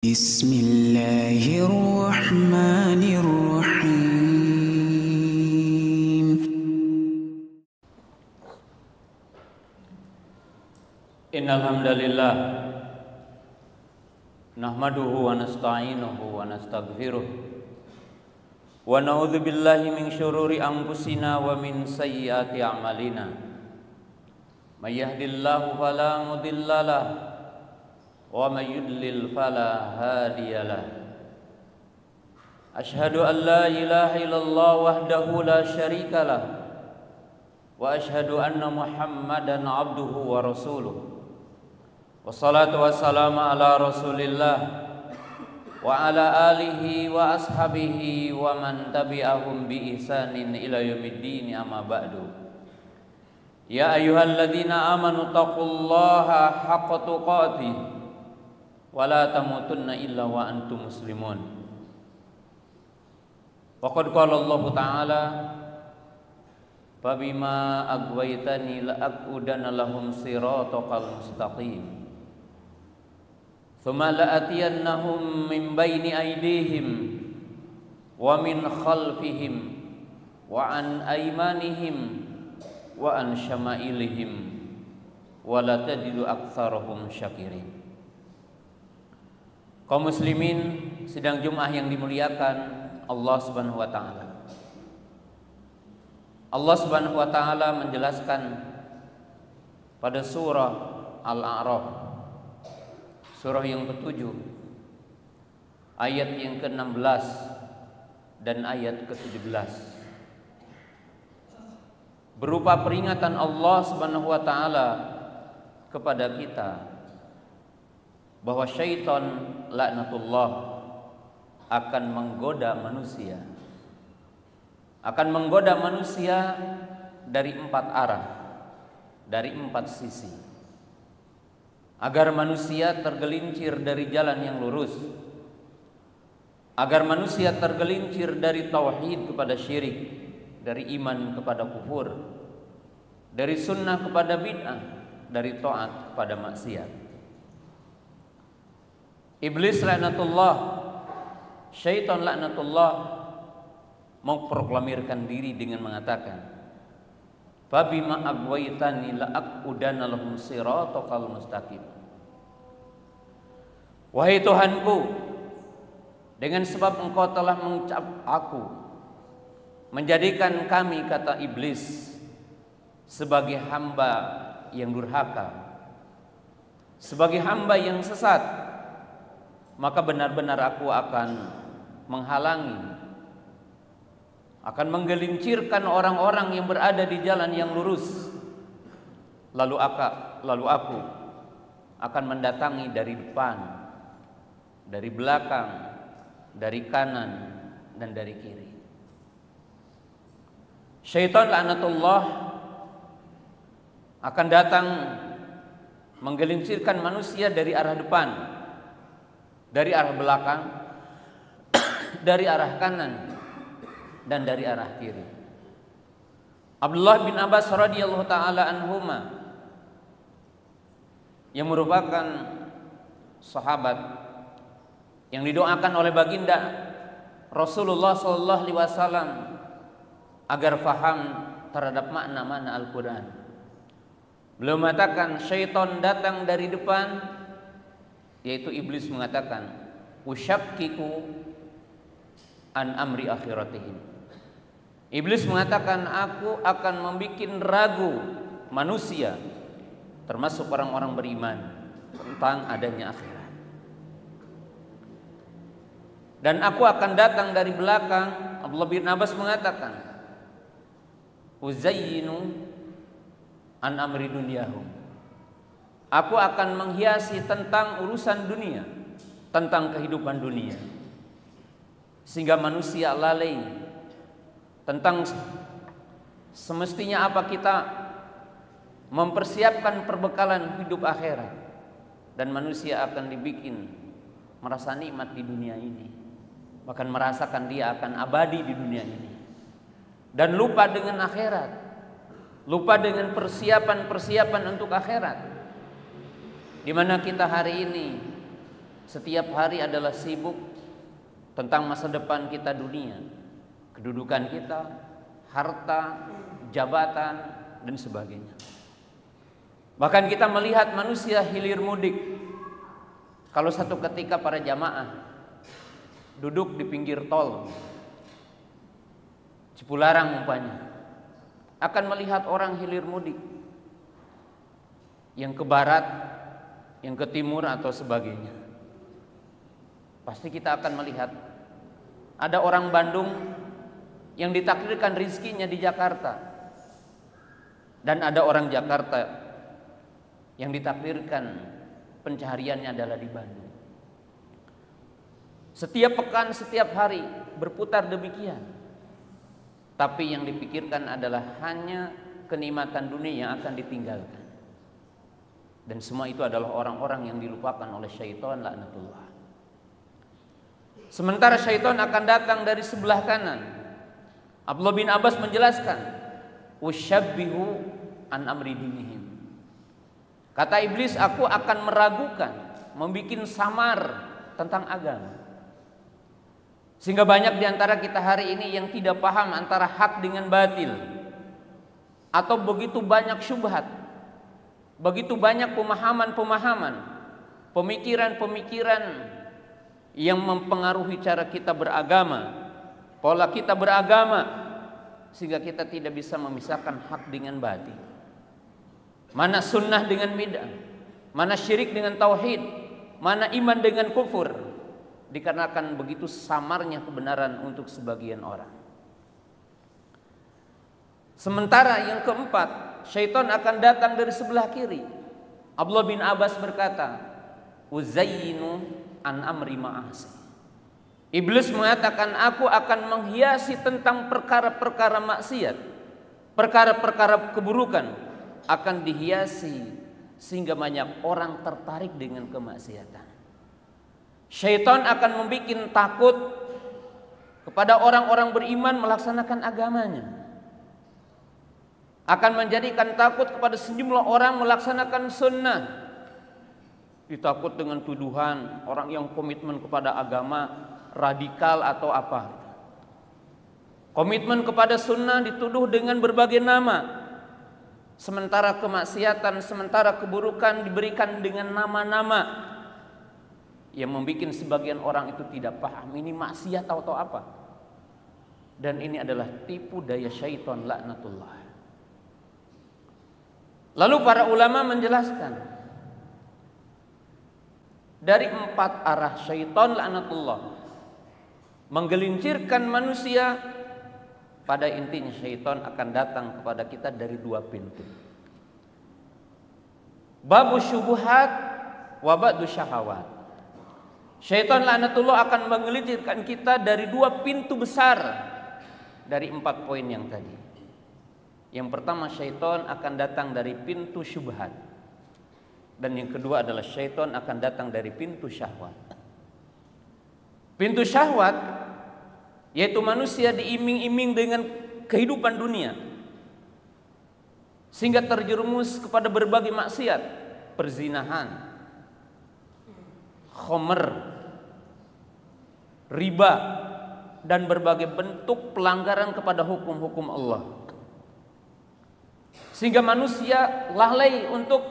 Bismillahirrahmanirrahim. Innal hamdalillah nahmaduhu wa nasta'inuhu wa nastaghfiruh wa na'udzu billahi min syururi anfusina wa min sayyiati a'malina. May yahdihillahu fala mudhillalah wa may yudlil fala hadiyalah. Asyhadu an la ilaha illallah wahdahu la syarikalah wa asyhadu anna Muhammadan abduhu wa rasuluh. Wassalatu wassalamu ala rasulillah wa ala alihi wa ashabihi wa man tabi'ahum bi ihsanin ila yaumiddin, amma ba'du. Ya ayyuhalladzina amanu taqullaha haqqa tuqatih wa la tamutunna illa wa antum muslimun. Wa qad qala Allah ta'ala fabima aghwaytani la aqudanna lahum siratal mustaqim thumma la'atiyannahum min baini aydihim wa min khalfihim wa an aymanihim wa an syama'ilihim wa la tajidu aktsarahum syakirin. Kaum muslimin sidang Jumat yang dimuliakan Allah Subhanahu wa taala. Allah Subhanahu wa taala menjelaskan pada surah Al-A'raf, surah yang ke-7, ayat yang ke-16 dan ayat ke-17, berupa peringatan Allah Subhanahu wa taala kepada kita bahwa syaitan laknatullah akan menggoda manusia, dari 4 arah, dari 4 sisi, agar manusia tergelincir dari jalan yang lurus, agar manusia tergelincir dari tauhid kepada syirik, dari iman kepada kufur, dari sunnah kepada bid'ah, dari taat kepada maksiat. Iblis laknatullah, syaitan laknatullah memproklamirkan diri dengan mengatakan, fabima aghwaytani la aqudanna lahum siratal mustaqim. Wahai Tuhanku, dengan sebab Engkau telah mengucap aku, menjadikan kami, kata iblis, sebagai hamba yang durhaka, sebagai hamba yang sesat, maka benar-benar aku akan menghalangi, akan menggelincirkan orang-orang yang berada di jalan yang lurus. Lalu aku akan mendatangi dari depan, dari belakang, dari kanan, dan dari kiri. Syaitan laknatullah akan datang menggelincirkan manusia dari arah depan, dari arah belakang, dari arah kanan, dan dari arah kiri. Abdullah bin Abbas radhiyallahu taala anhuma, yang merupakan sahabat yang didoakan oleh baginda Rasulullah sallallahu alaihi wasallam agar faham terhadap makna-makna Al-Qur'an. Beliau mengatakan syaitan datang dari depan, yaitu iblis mengatakan, usyakkiku an amri akhiratihim. Iblis mengatakan, aku akan membuat ragu manusia, termasuk orang-orang beriman, tentang adanya akhirat. Dan aku akan datang dari belakang. Abdullah bin Abbas mengatakan, uzayyinu an amri dunyahum. Aku akan menghiasi tentang urusan dunia, tentang kehidupan dunia, sehingga manusia lalai tentang semestinya apa kita mempersiapkan perbekalan hidup akhirat, dan manusia akan dibikin merasa nikmat di dunia ini, bahkan merasakan dia akan abadi di dunia ini, dan lupa dengan akhirat, lupa dengan persiapan-persiapan untuk akhirat. Di mana kita hari ini setiap hari adalah sibuk tentang masa depan kita dunia, kedudukan kita, harta, jabatan, dan sebagainya. Bahkan kita melihat manusia hilir mudik. Kalau satu ketika para jamaah duduk di pinggir tol Cipularang umpamanya, akan melihat orang hilir mudik yang ke barat, yang ke timur atau sebagainya. Pasti kita akan melihat ada orang Bandung yang ditakdirkan rizkinya di Jakarta, dan ada orang Jakarta yang ditakdirkan pencahariannya adalah di Bandung. Setiap pekan, setiap hari berputar demikian. Tapi yang dipikirkan adalah hanya kenikmatan dunia yang akan ditinggalkan. Dan semua itu adalah orang-orang yang dilupakan oleh syaitan laknatullah. Sementara syaitan akan datang dari sebelah kanan. Abdullah bin Abbas menjelaskan, "Usyabbihu an amri dinihim." Kata iblis, aku akan meragukan, membikin samar tentang agama. Sehingga banyak di antara kita hari ini yang tidak paham antara hak dengan batil. Atau begitu banyak syubhat, begitu banyak pemahaman-pemahaman, pemikiran-pemikiran yang mempengaruhi cara kita beragama, pola kita beragama, sehingga kita tidak bisa memisahkan hak dengan batil. Mana sunnah dengan bid'ah, mana syirik dengan tauhid, mana iman dengan kufur, dikarenakan begitu samarnya kebenaran untuk sebagian orang. Sementara yang keempat, syaitan akan datang dari sebelah kiri. Abdullah bin Abbas berkata, "Uzayyinu an amri ma'asi." Iblis mengatakan, aku akan menghiasi tentang perkara-perkara maksiat, perkara-perkara keburukan akan dihiasi sehingga banyak orang tertarik dengan kemaksiatan. Syaitan akan membuat takut kepada orang-orang beriman melaksanakan agamanya, akan menjadikan takut kepada sejumlah orang melaksanakan sunnah. Ditakut dengan tuduhan orang yang komitmen kepada agama radikal atau apa. Komitmen kepada sunnah dituduh dengan berbagai nama. Sementara kemaksiatan, sementara keburukan diberikan dengan nama-nama yang membuat sebagian orang itu tidak paham ini maksiat atau apa. Dan ini adalah tipu daya syaitan laknatullah. Lalu para ulama menjelaskan, dari 4 arah syaitan laknatullah menggelincirkan manusia, pada intinya syaitan akan datang kepada kita dari 2 pintu. Babu syubuhat wa ba'du syahawat. Syaitan laknatullah akan menggelincirkan kita dari 2 pintu besar dari 4 poin yang tadi. Yang pertama, syaitan akan datang dari pintu syubhat. Dan yang kedua adalah syaitan akan datang dari pintu syahwat. Pintu syahwat yaitu manusia diiming-iming dengan kehidupan dunia sehingga terjerumus kepada berbagai maksiat, perzinahan, khamr, riba, dan berbagai bentuk pelanggaran kepada hukum-hukum Allah. Sehingga manusia lalai untuk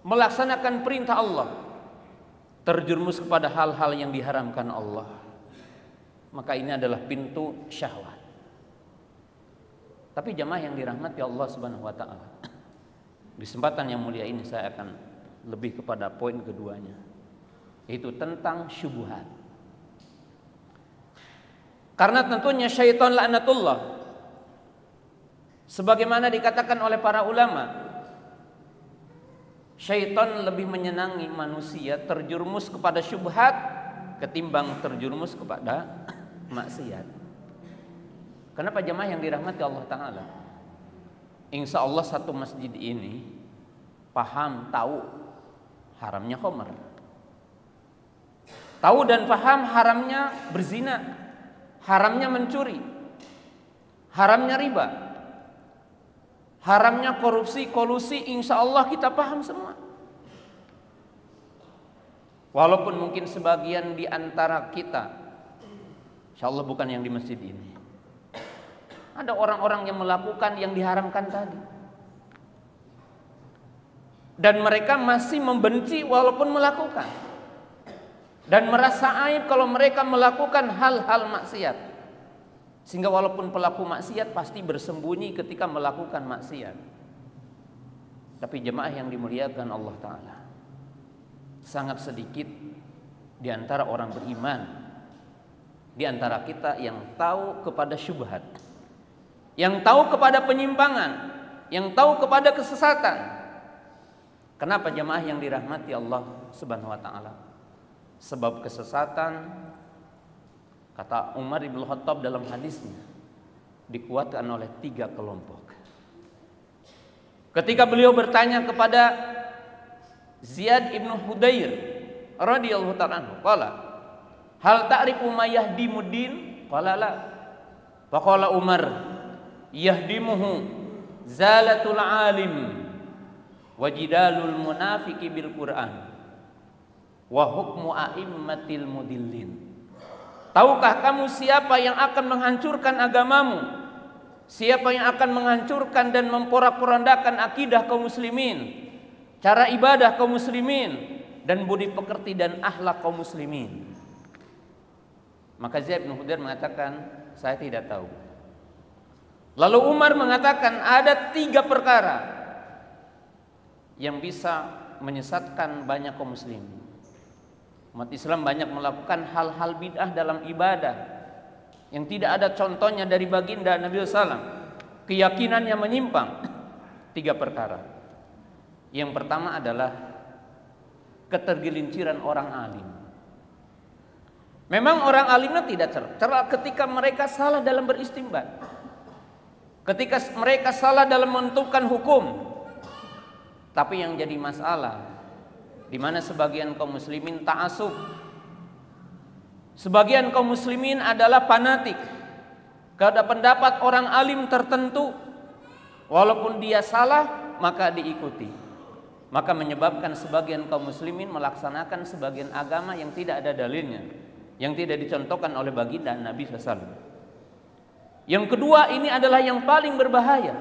melaksanakan perintah Allah, terjerumus kepada hal-hal yang diharamkan Allah. Maka ini adalah pintu syahwat. Tapi jamaah yang dirahmati Allah Subhanahu wa taala, di kesempatan yang mulia ini saya akan lebih kepada poin keduanya, yaitu tentang syubhat. Karena tentunya syaitan laknatullah, sebagaimana dikatakan oleh para ulama, syaitan lebih menyenangi manusia terjerumus kepada syubhat ketimbang terjerumus kepada maksiat. Kenapa jemaah yang dirahmati Allah Ta'ala? Insya Allah satu masjid ini paham, tahu haramnya khamr, tahu dan paham haramnya berzina, haramnya mencuri, haramnya riba, haramnya korupsi, kolusi. Insya Allah kita paham semua. Walaupun mungkin sebagian di antara kita, insya Allah bukan yang di masjid ini, ada orang-orang yang melakukan yang diharamkan tadi, dan mereka masih membenci walaupun melakukan, dan merasa aib kalau mereka melakukan hal-hal maksiat, sehingga walaupun pelaku maksiat pasti bersembunyi ketika melakukan maksiat. Tapi jemaah yang dimuliakan Allah Ta'ala, sangat sedikit di antara orang beriman, di antara kita yang tahu kepada syubhat, yang tahu kepada penyimpangan, yang tahu kepada kesesatan. Kenapa jemaah yang dirahmati Allah Subhanahu wa Ta'ala? Sebab kesesatan, kata Umar bin Khattab dalam hadisnya, dikuatkan oleh 3 kelompok. Ketika beliau bertanya kepada Ziyad ibn Hudair radhiyallahu ta'ala anhu, qala hal ta'rifu ma yahdimuddin? Qala la. Faqala Umar, yahdimuhu zalatul alim wa jidalul munafiqi bil Qur'an wa hukmu a'immatil mudillin. Tahukah kamu siapa yang akan menghancurkan agamamu? Siapa yang akan menghancurkan dan memporak-porandakan akidah kaum muslimin, cara ibadah kaum muslimin, dan budi pekerti dan akhlak kaum muslimin? Maka Zaid bin Hudair mengatakan, saya tidak tahu. Lalu Umar mengatakan, ada 3 perkara yang bisa menyesatkan banyak kaum muslimin. Umat Islam banyak melakukan hal-hal bid'ah dalam ibadah yang tidak ada contohnya dari baginda Nabi SAW, keyakinannya menyimpang. 3 perkara. Yang pertama adalah ketergelinciran orang alim. Memang orang alimnya tidak tercela ketika mereka salah dalam beristinbat, ketika mereka salah dalam menentukan hukum. Tapi yang jadi masalah, di mana sebagian kaum muslimin ta'assub, sebagian kaum muslimin adalah fanatik kepada pendapat orang alim tertentu, walaupun dia salah maka diikuti, maka menyebabkan sebagian kaum muslimin melaksanakan sebagian agama yang tidak ada dalilnya, yang tidak dicontohkan oleh baginda Nabi SAW. Yang kedua, ini adalah yang paling berbahaya,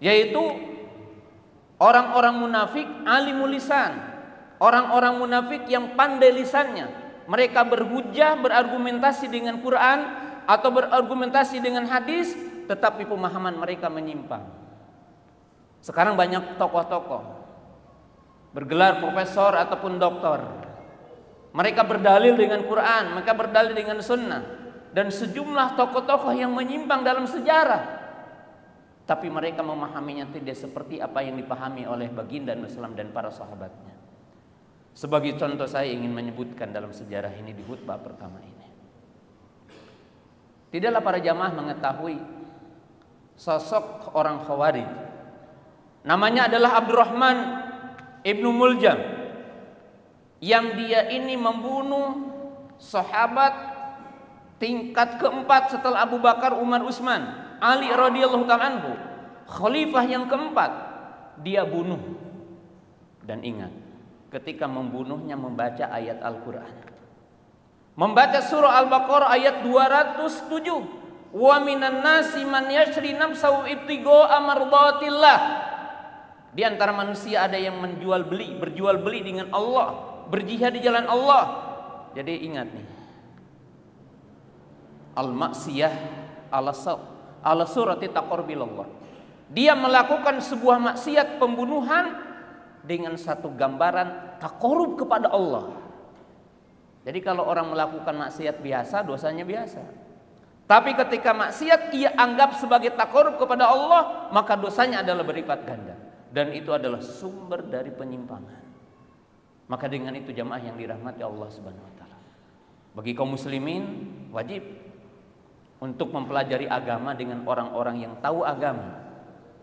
yaitu orang-orang munafik alimul lisan, orang-orang munafik yang pandai lisannya. Mereka berhujjah, berargumentasi dengan Quran atau berargumentasi dengan hadis, tetapi pemahaman mereka menyimpang. Sekarang banyak tokoh-tokoh bergelar profesor ataupun doktor. Mereka berdalil dengan Quran, mereka berdalil dengan sunnah, dan sejumlah tokoh-tokoh yang menyimpang dalam sejarah. Tapi mereka memahaminya tidak seperti apa yang dipahami oleh baginda Islam dan para sahabatnya. Sebagai contoh, saya ingin menyebutkan dalam sejarah ini di khutbah pertama ini. Tidaklah para jamaah mengetahui sosok orang Khawarij. Namanya adalah Abdurrahman ibnu Muljam, yang dia ini membunuh sahabat tingkat keempat setelah Abu Bakar, Umar, Utsman, Ali radhiyallahu ta'ala anhu. Khalifah yang keempat dia bunuh. Dan ingat, ketika membunuhnya membaca ayat Al-Quran, membaca surah Al-Baqarah ayat 207, wa minan nasi man yashri nafsahu ibtigha'a mardatillah. Di antara manusia ada yang menjual beli, berjual beli dengan Allah, berjihad di jalan Allah. Jadi ingat nih, al-maksiyah ala surati taqarrubillah. Dia melakukan sebuah maksiat pembunuhan dengan satu gambaran taqarrub kepada Allah. Jadi kalau orang melakukan maksiat biasa, dosanya biasa. Tapi ketika maksiat ia anggap sebagai taqarrub kepada Allah, maka dosanya adalah berlipat ganda. Dan itu adalah sumber dari penyimpangan. Maka dengan itu jamaah yang dirahmati Allah Subhanahu wa taala, bagi kaum muslimin wajib untuk mempelajari agama dengan orang-orang yang tahu agama,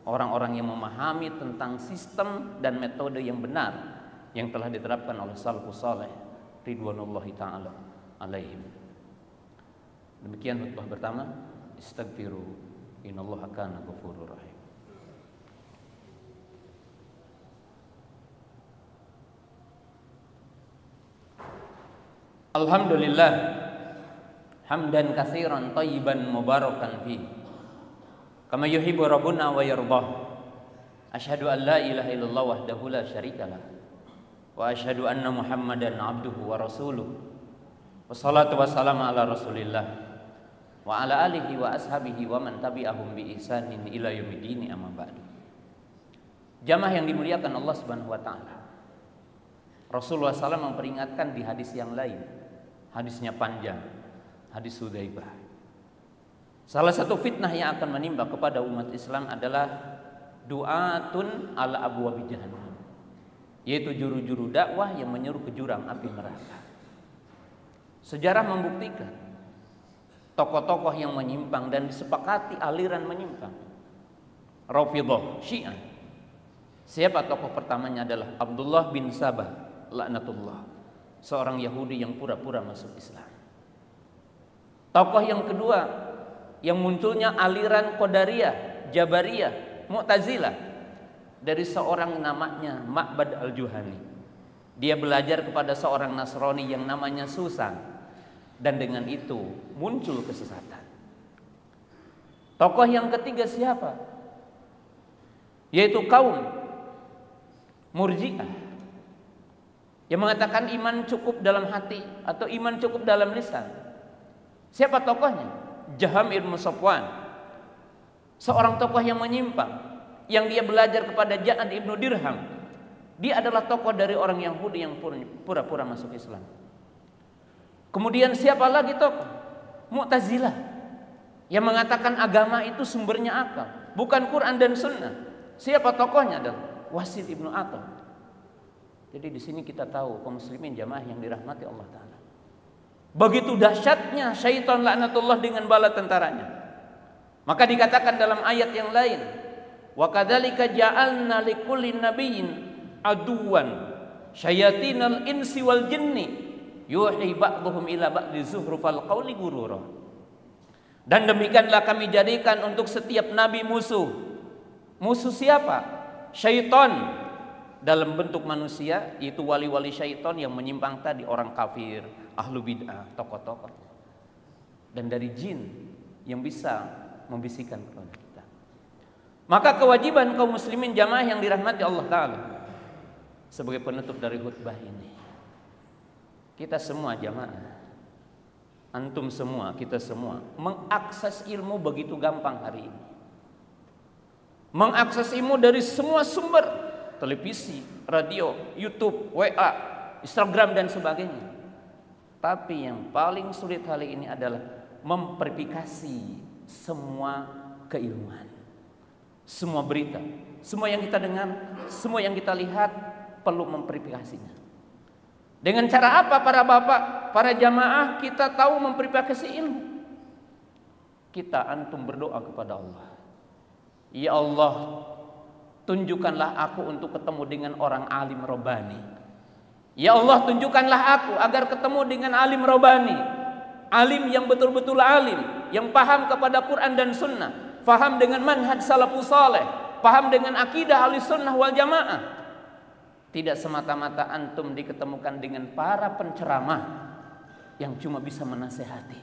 orang-orang yang memahami tentang sistem dan metode yang benar yang telah diterapkan oleh salafus saleh ridwanullahi ta'ala alaihim. Demikian khutbah pertama. Istaghfiru innallaha kana ghafurur rahim. Alhamdulillah hamdan katsiran thayyiban mubarakan fi kama yuhibbu rabbuna wa yardah. Asyhadu an la ilaha illallah wahdahu la syarikalah wa asyhadu anna Muhammadan abduhu wa rasuluh. Wassalatu wassalamu ala Rasulillah wa ala alihi wa ashabihi wa man tabi'ahum bi ihsanin ila yaumiddin, amma ba'du. Jamaah yang dimuliakan Allah Subhanahu wa taala. Rasulullah SAW memperingatkan di hadis yang lain. Hadisnya panjang, hadis Hudzaifah. Salah satu fitnah yang akan menimpa kepada umat Islam adalah du'atun ala abwabi jahannam, yaitu juru-juru dakwah yang menyuruh ke jurang api neraka. Sejarah membuktikan tokoh-tokoh yang menyimpang dan disepakati aliran menyimpang. Rafidhah, Syiah. Siapa tokoh pertamanya? Adalah Abdullah bin Sabah laknatullah, seorang Yahudi yang pura-pura masuk Islam. Tokoh yang kedua yang munculnya aliran Qadariyah, Jabariyah, Mu'tazilah dari seorang namanya Ma'bad al-Juhani. Dia belajar kepada seorang Nasrani yang namanya Susan, dan dengan itu muncul kesesatan. Tokoh yang ketiga siapa? Yaitu kaum Murji'ah yang mengatakan iman cukup dalam hati atau iman cukup dalam lisan. Siapa tokohnya? Jaham ibn Safwan, seorang tokoh yang menyimpang, yang dia belajar kepada Ja'ad ibn Dirham. Dia adalah tokoh dari orang Yahudi yang pura-pura masuk Islam. Kemudian siapa lagi tokoh? Mu'tazilah, yang mengatakan agama itu sumbernya akal, bukan Quran dan Sunnah. Siapa tokohnya? Adalah Wasil ibn Atam. Jadi di sini kita tahu kaum muslimin jamaah yang dirahmati Allah Ta'ala, begitu dahsyatnya syaitan laknatullah dengan bala tentaranya. Maka dikatakan dalam ayat yang lain, wa kadzalika ja'alna likulli nabiyyin aduwan syayatinal insi wal jinni yuhi ba'dhum ila ba'dhi zuhrufal qawli gurura. Dan demikianlah kami jadikan untuk setiap nabi musuh. Musuh siapa? Syaitan dalam bentuk manusia, yaitu wali-wali syaitan yang menyimpang tadi, orang kafir, ahlu bid'ah, tokoh-tokoh. Dan dari jin yang bisa membisikkan kepada kita. Maka kewajiban kaum muslimin jamaah yang dirahmati Allah Ta'ala, sebagai penutup dari khutbah ini, kita semua jamaah, antum semua, kita semua, mengakses ilmu begitu gampang hari ini. Mengakses ilmu dari semua sumber, televisi, radio, YouTube, WA, Instagram dan sebagainya. Tapi yang paling sulit kali ini adalah memverifikasi semua keilmuan, semua berita, semua yang kita dengar, semua yang kita lihat perlu memverifikasinya. Dengan cara apa para bapak, para jamaah kita tahu memverifikasi ilmu? Kita antum berdoa kepada Allah. Ya Allah, tunjukkanlah aku untuk ketemu dengan orang alim Rabbani. Ya Allah, tunjukkanlah aku agar ketemu dengan alim Rabbani, alim yang betul-betul alim, yang paham kepada Quran dan Sunnah, paham dengan manhaj salafus saleh, paham dengan akidah ahli sunnah wal jamaah. Tidak semata-mata antum diketemukan dengan para penceramah yang cuma bisa menasehati,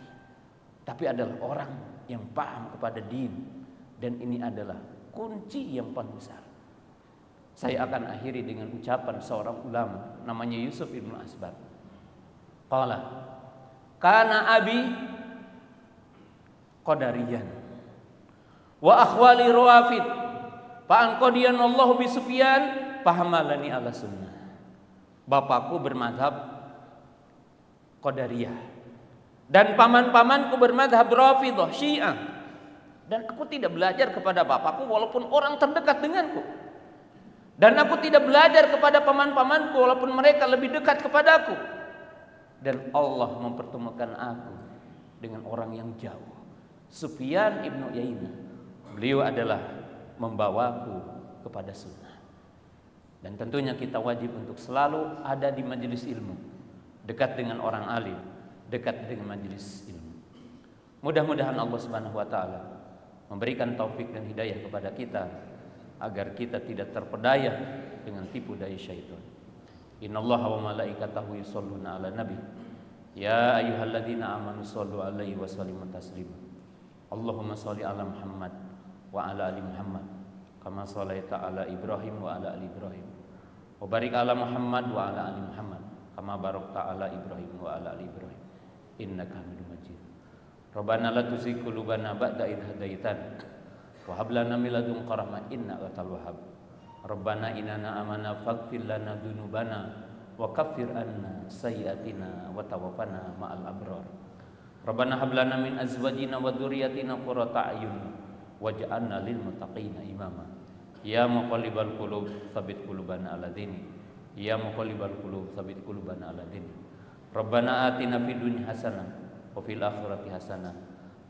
tapi adalah orang yang paham kepada din. Dan ini adalah kunci yang paling besar. Saya akan akhiri dengan ucapan seorang ulama namanya Yusuf ibn Asbab. Qala kana abi qadariyan wa akhwali rawafid fa anqadiyan Allah bi Sufyan fahamalani ala sunnah. Bapakku bermadhab Qadariyah dan paman-pamanku bermadhab Rafidhah, Syiah. Dan aku tidak belajar kepada bapakku walaupun orang terdekat denganku. Dan aku tidak belajar kepada paman-pamanku walaupun mereka lebih dekat kepadaku. Dan Allah mempertemukan aku dengan orang yang jauh, Sufyan ibnu Uyainah. Beliau adalah membawaku kepada sunnah. Dan tentunya kita wajib untuk selalu ada di majelis ilmu, dekat dengan orang alim, dekat dengan majelis ilmu. Mudah-mudahan Allah Subhanahu wa taala memberikan taufik dan hidayah kepada kita agar kita tidak terpedaya dengan tipu daya syaitan. Innallaha wa malaikatahu yusholluna 'alan nabi Ya ayyuhalladzina amanu shallu alaihi wa sallimu taslima. Allahumma shalli ala Muhammad wa ala ali Muhammad kama shallaita ala Ibrahim wa ala ali Ibrahim. Wa barik ala Muhammad wa ala ali Muhammad kama barakta ala Ibrahim wa ala ali Ibrahim. Innaka Hamidum Majid. Rabbana la tuzigh qulubana ba'da idh hadaitana wa hab lana min ladunka rahmah innaka antal wahhab. Rabbana innana amanna faghfir lana dzunubana wa kaffir anna sayyi'atina wa tawaffana ma'al abrar. Rabbana hab lana min azwajina wa dzurriyyatina qurrata a'yun waj'alna lil muttaqina imama. Ya muqallibal qulub tsabbit qulubana ala dinik. Ya muqallibal qulub tsabbit qulubana ala dinik. Rabbana atina fid dunya hasanah wa fil akhirati hasanah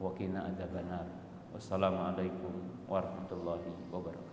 wa qina adzabannar. Wassalamualaikum warahmatullahi wabarakatuh.